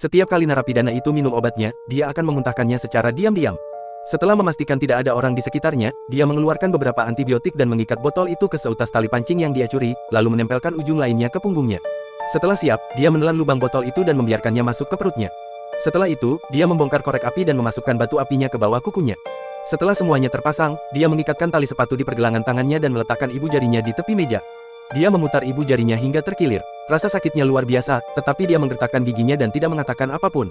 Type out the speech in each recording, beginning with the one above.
Setiap kali narapidana itu minum obatnya, dia akan memuntahkannya secara diam-diam. Setelah memastikan tidak ada orang di sekitarnya, dia mengeluarkan beberapa antibiotik dan mengikat botol itu ke seutas tali pancing yang dia curi, lalu menempelkan ujung lainnya ke punggungnya. Setelah siap, dia menelan lubang botol itu dan membiarkannya masuk ke perutnya. Setelah itu, dia membongkar korek api dan memasukkan batu apinya ke bawah kukunya. Setelah semuanya terpasang, dia mengikatkan tali sepatu di pergelangan tangannya dan meletakkan ibu jarinya di tepi meja. Dia memutar ibu jarinya hingga terkilir. Rasa sakitnya luar biasa, tetapi dia menggertakkan giginya dan tidak mengatakan apapun.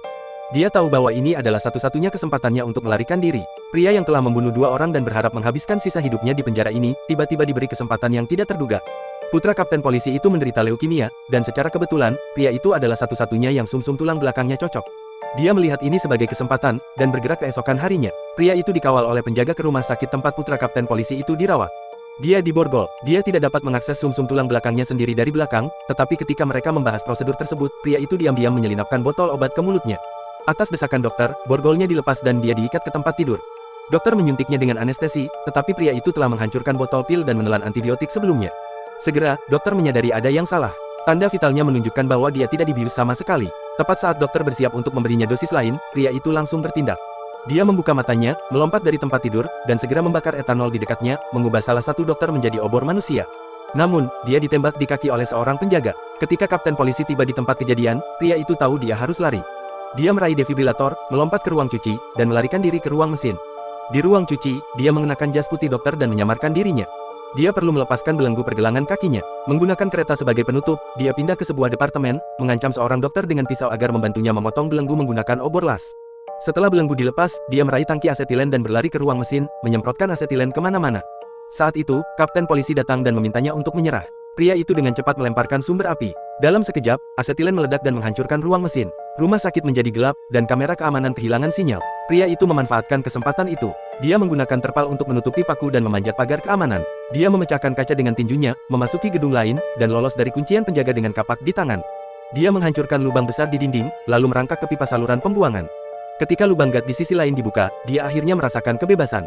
Dia tahu bahwa ini adalah satu-satunya kesempatannya untuk melarikan diri. Pria yang telah membunuh 2 orang dan berharap menghabiskan sisa hidupnya di penjara ini, tiba-tiba diberi kesempatan yang tidak terduga. Putra kapten polisi itu menderita leukemia, dan secara kebetulan, pria itu adalah satu-satunya yang sumsum tulang belakangnya cocok. Dia melihat ini sebagai kesempatan, dan bergerak keesokan harinya. Pria itu dikawal oleh penjaga ke rumah sakit tempat putra kapten polisi itu dirawat. Dia diborgol. Dia tidak dapat mengakses sumsum tulang belakangnya sendiri dari belakang, tetapi ketika mereka membahas prosedur tersebut, pria itu diam-diam menyelinapkan botol obat ke mulutnya. Atas desakan dokter, borgolnya dilepas dan dia diikat ke tempat tidur. Dokter menyuntiknya dengan anestesi, tetapi pria itu telah menghancurkan botol pil dan menelan antibiotik sebelumnya. Segera, dokter menyadari ada yang salah. Tanda vitalnya menunjukkan bahwa dia tidak dibius sama sekali. Tepat saat dokter bersiap untuk memberinya dosis lain, pria itu langsung bertindak. Dia membuka matanya, melompat dari tempat tidur, dan segera membakar etanol di dekatnya, mengubah salah satu dokter menjadi obor manusia. Namun, dia ditembak di kaki oleh seorang penjaga. Ketika kapten polisi tiba di tempat kejadian, pria itu tahu dia harus lari. Dia meraih defibrilator, melompat ke ruang cuci, dan melarikan diri ke ruang mesin. Di ruang cuci, dia mengenakan jas putih dokter dan menyamarkan dirinya. Dia perlu melepaskan belenggu pergelangan kakinya. Menggunakan kereta sebagai penutup, dia pindah ke sebuah departemen, mengancam seorang dokter dengan pisau agar membantunya memotong belenggu menggunakan obor las. Setelah belenggu dilepas, dia meraih tangki asetilen dan berlari ke ruang mesin, menyemprotkan asetilen kemana-mana. Saat itu, kapten polisi datang dan memintanya untuk menyerah. Pria itu dengan cepat melemparkan sumber api. Dalam sekejap, asetilen meledak dan menghancurkan ruang mesin. Rumah sakit menjadi gelap, dan kamera keamanan kehilangan sinyal. Pria itu memanfaatkan kesempatan itu. Dia menggunakan terpal untuk menutupi paku dan memanjat pagar keamanan. Dia memecahkan kaca dengan tinjunya, memasuki gedung lain, dan lolos dari kuncian penjaga dengan kapak di tangan. Dia menghancurkan lubang besar di dinding, lalu merangkak ke pipa saluran pembuangan. Ketika lubang gat di sisi lain dibuka, dia akhirnya merasakan kebebasan.